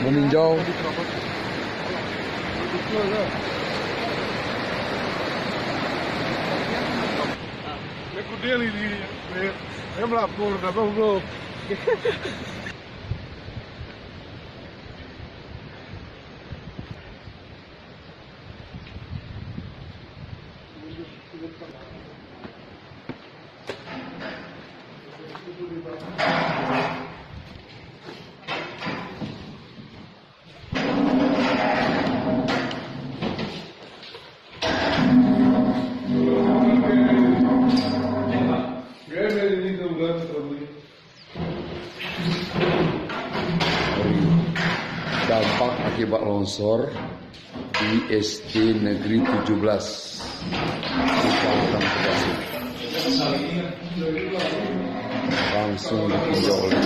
meninjau Saya melapor, belum. dampak akibat longsor di SD Negeri 17 Kecamatan Bekasi. Langsung ditinjau oleh